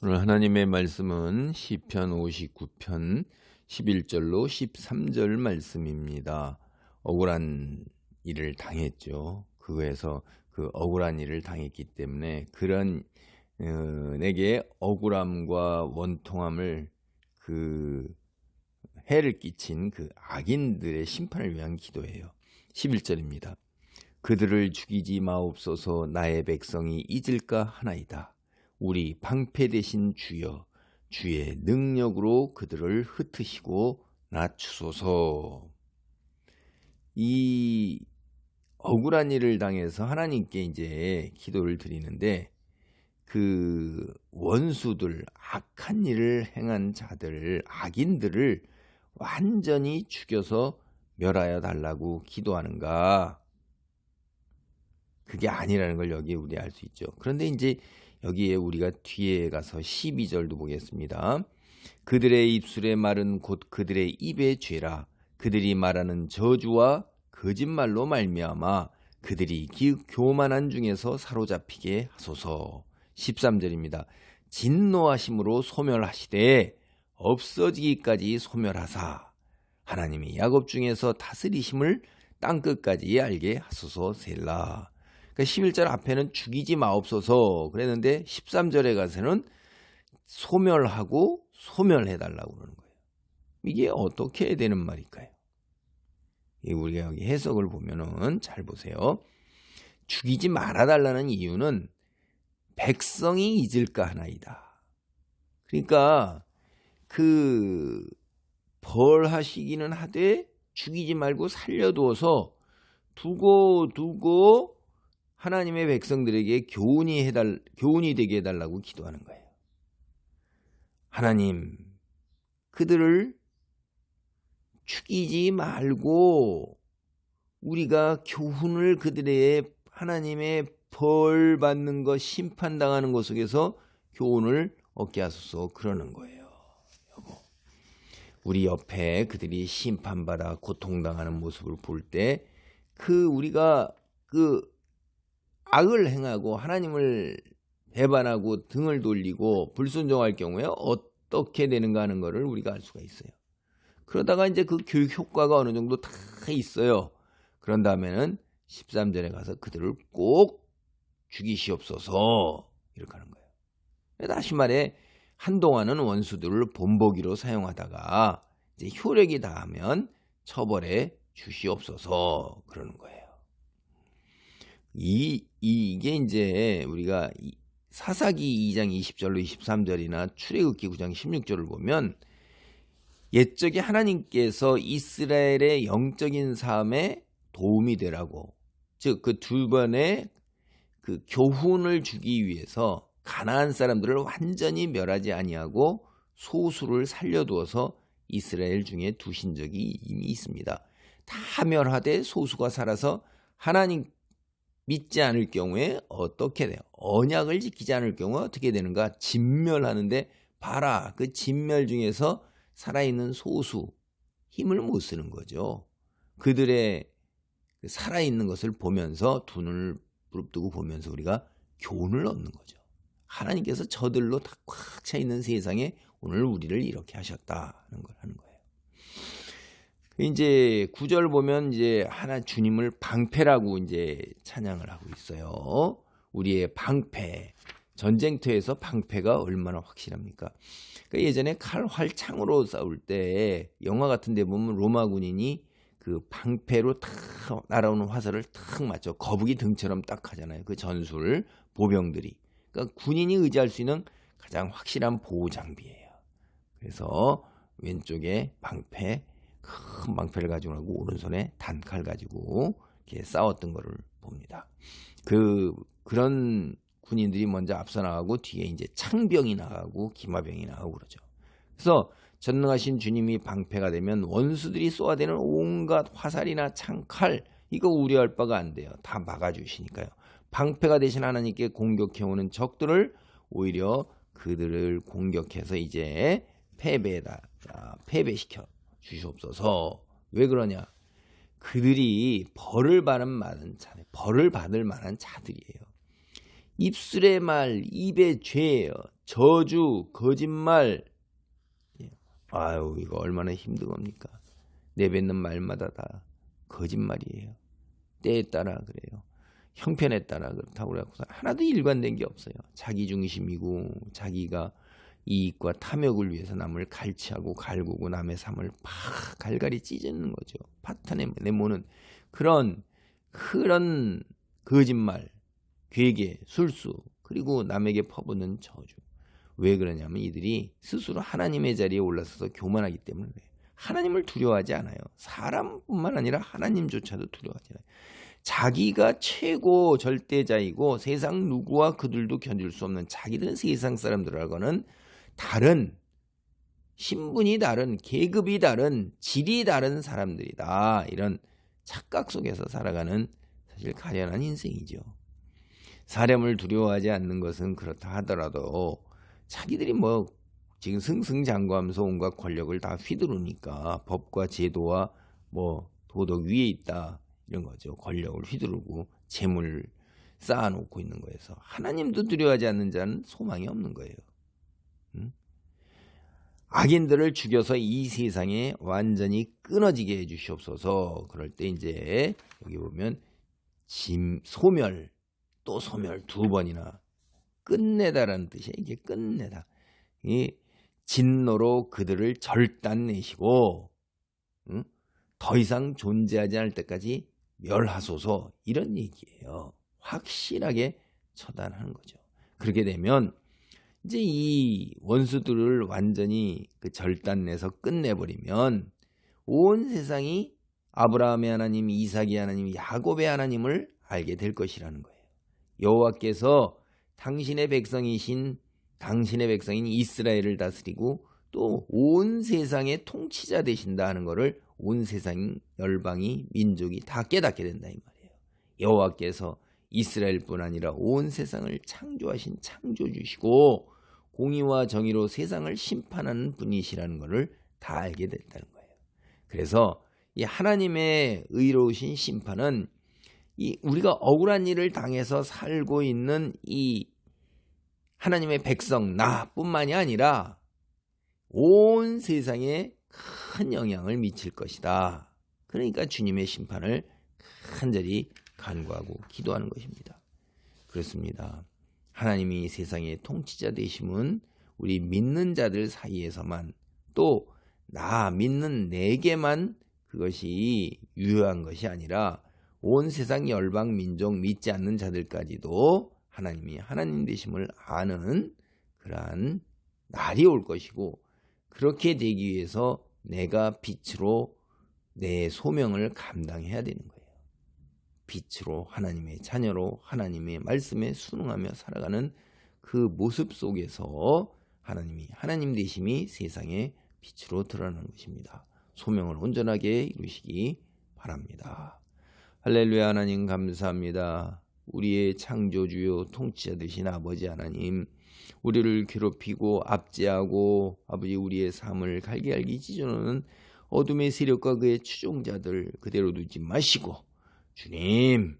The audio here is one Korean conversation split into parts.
오늘 하나님의 말씀은 시편 59편 11절로 13절 말씀입니다. 억울한 일을 당했죠. 그거에서 그 억울한 일을 당했기 때문에 그런 내게 억울함과 원통함을 해를 끼친 그 악인들의 심판을 위한 기도예요. 11절입니다. 그들을 죽이지 마옵소서. 나의 백성이 잊을까 하나이다. 우리 방패 되신 주여, 주의 능력으로 그들을 흩으시고 낮추소서. 이 억울한 일을 당해서 하나님께 이제 기도를 드리는데, 그 원수들, 악한 일을 행한 자들, 악인들을 완전히 죽여서 멸하여 달라고 기도하는가? 그게 아니라는 걸 여기에 우리 알 수 있죠. 그런데 이제 여기에 우리가 뒤에 가서 12절도 보겠습니다. 그들의 입술의 말은 곧 그들의 입의 죄라. 그들이 말하는 저주와 거짓말로 말미암아 그들이 교만한 중에서 사로잡히게 하소서. 13절입니다. 진노하심으로 소멸하시되 없어지기까지 소멸하사 하나님이 야곱 중에서 다스리심을 땅끝까지 알게 하소서. 셀라. 그러니까 11절 앞에는 죽이지 마옵소서 그랬는데 13절에 가서는 소멸하고 소멸해달라고 그러는 거예요. 이게 어떻게 해야 되는 말일까요? 우리가 여기 해석을 보면은 잘 보세요. 죽이지 말아달라는 이유는 백성이 잊을까 하나이다. 그러니까 그 벌하시기는 하되 죽이지 말고 살려두어서 두고 하나님의 백성들에게 교훈이 되게 해달라고 기도하는 거예요. 하나님, 그들을 죽이지 말고 우리가 교훈을 그들의 하나님의 벌 받는 것, 심판당하는 것 속에서 교훈을 얻게 하소서 그러는 거예요. 여보, 우리 옆에 그들이 심판받아 고통당하는 모습을 볼 때 우리가 악을 행하고 하나님을 배반하고 등을 돌리고 불순종할 경우에 어떻게 되는가 하는 것을 우리가 알 수가 있어요. 그러다가 이제 그 교육 효과가 어느 정도 다 있어요. 그런 다음에는 13절에 가서 그들을 꼭 죽이시옵소서 이렇게 하는 거예요. 다시 말해 한동안은 원수들을 본보기로 사용하다가 이제 효력이 닿으면 처벌해 주시옵소서 그러는 거예요. 이게 이제 우리가 사사기 2장 20절로 23절이나 출애굽기 9장 16절을 보면 옛적에 하나님께서 이스라엘의 영적인 삶에 도움이 되라고, 즉 그 두 번의 그 교훈을 주기 위해서 가나안 사람들을 완전히 멸하지 아니하고 소수를 살려두어서 이스라엘 중에 두신 적이 이미 있습니다. 다 멸하되 소수가 살아서 하나님 믿지 않을 경우에 어떻게 돼요? 언약을 지키지 않을 경우에 어떻게 되는가? 진멸하는데 봐라, 그 진멸 중에서 살아있는 소수 힘을 못 쓰는 거죠. 그들의 살아있는 것을 보면서 두 눈을 부릅뜨고 보면서 우리가 교훈을 얻는 거죠. 하나님께서 저들로 다 꽉 차 있는 세상에 오늘 우리를 이렇게 하셨다는 걸 하는 거예요. 이제 9절 보면 이제 주님을 방패라고 이제 찬양을 하고 있어요. 우리의 방패. 전쟁터에서 방패가 얼마나 확실합니까? 그러니까 예전에 활, 창으로 싸울 때 영화 같은 데 보면 로마 군인이 그 방패로 탁 날아오는 화살을 탁 맞죠. 거북이 등처럼 딱 하잖아요. 그 전술 보병들이. 그러니까 군인이 의지할 수 있는 가장 확실한 보호 장비예요. 그래서 왼쪽에 방패, 큰 방패를 가지고 하고 오른손에 단칼 가지고 이렇게 싸웠던 거를 봅니다. 그런 군인들이 먼저 앞서 나가고 뒤에 이제 창병이 나가고 기마병이 나가고 그러죠. 그래서 전능하신 주님이 방패가 되면 원수들이 쏘아대는 온갖 화살이나 창칼 이거 우려할 바가 안 돼요. 다 막아주시니까요. 방패가 되신 하나님께 공격해오는 적들을 오히려 그들을 공격해서 이제 패배시켜 주시옵소서. 왜 그러냐? 그들이 벌을 받을 만한 자들이에요. 입술의 말, 입의 죄예요. 저주, 거짓말. 아유, 이거 얼마나 힘든 겁니까? 내뱉는 말마다 다 거짓말이에요. 때에 따라 그래요. 형편에 따라 그렇다고 그래서 하나도 일관된 게 없어요. 자기 중심이고 자기가 이익과 탐욕을 위해서 남을 갈취하고 갈구고 남의 삶을 팍 갈갈이 찢는 거죠. 파탄에 내모는 그런 거짓말, 괴계, 술수, 그리고 남에게 퍼붓는 저주. 왜 그러냐면 이들이 스스로 하나님의 자리에 올라서서 교만하기 때문에 그래요. 하나님을 두려워하지 않아요. 사람뿐만 아니라 하나님조차도 두려워하지 않아요. 자기가 최고 절대자이고 세상 누구와 그들도 견딜 수 없는, 자기들은 세상 사람들하고는 다른, 신분이 다른, 계급이 다른, 질이 다른 사람들이다. 이런 착각 속에서 살아가는 사실 가련한 인생이죠. 사람을 두려워하지 않는 것은 그렇다 하더라도 자기들이 뭐 지금 승승장구하면서 온갖 권력을 다 휘두르니까 법과 제도와 뭐 도덕 위에 있다 이런 거죠. 권력을 휘두르고 재물을 쌓아놓고 있는 거에서 하나님도 두려워하지 않는 자는 소망이 없는 거예요. 악인들을 죽여서 이 세상에 완전히 끊어지게 해주시옵소서. 그럴 때 이제 여기 보면 소멸, 또 소멸 두 번이나, 끝내다라는 뜻이에요. 이게 끝내다. 이 진노로 그들을 절단내시고 더 이상 존재하지 않을 때까지 멸하소서, 이런 얘기예요. 확실하게 처단하는 거죠. 그렇게 되면 이제 이 원수들을 완전히 절단내서 끝내버리면 온 세상이 아브라함의 하나님, 이삭의 하나님, 야곱의 하나님을 알게 될 것이라는 거예요. 여호와께서 당신의 백성인 이스라엘을 다스리고 또 온 세상의 통치자 되신다 하는 것을 온 세상 열방이, 민족이 다 깨닫게 된다 이 말이에요. 여호와께서 이스라엘뿐 아니라 온 세상을 창조하신 창조주시고 공의와 정의로 세상을 심판하는 분이시라는 것을 다 알게 됐다는 거예요. 그래서 이 하나님의 의로우신 심판은 이 우리가 억울한 일을 당해서 살고 있는 이 하나님의 백성 나뿐만이 아니라 온 세상에 큰 영향을 미칠 것이다. 그러니까 주님의 심판을 간절히 간구하고 기도하는 것입니다. 그렇습니다. 하나님이 세상의 통치자 되심은 우리 믿는 자들 사이에서만, 또 나 믿는 내게만 그것이 유효한 것이 아니라 온 세상 열방 민족 믿지 않는 자들까지도 하나님이 하나님 되심을 아는 그러한 날이 올 것이고, 그렇게 되기 위해서 내가 빛으로 내 소명을 감당해야 되는 거예요. 빛으로, 하나님의 자녀로 하나님의 말씀에 순응하며 살아가는 그 모습 속에서 하나님이 하나님 되심이 세상에 빛으로 드러나는 것입니다. 소명을 온전하게 이루시기 바랍니다. 할렐루야. 하나님 감사합니다. 우리의 창조주요 통치자 되신 아버지 하나님, 우리를 괴롭히고 압제하고 아버지 우리의 삶을 갈기갈기 찢어놓는 어둠의 세력과 그의 추종자들 그대로 두지 마시고 주님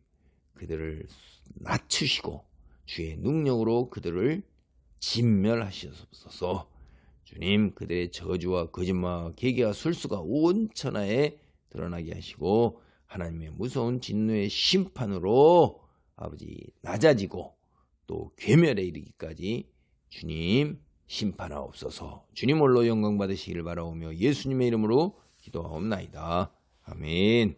그들을 낮추시고 주의 능력으로 그들을 진멸하시옵소서. 주님 그들의 저주와 거짓말과 계계와 술수가 온 천하에 드러나게 하시고 하나님의 무서운 진노의 심판으로 아버지 낮아지고 또 괴멸에 이르기까지 주님 심판하옵소서. 주님 홀로 영광 받으시기를 바라오며 예수님의 이름으로 기도하옵나이다. 아멘.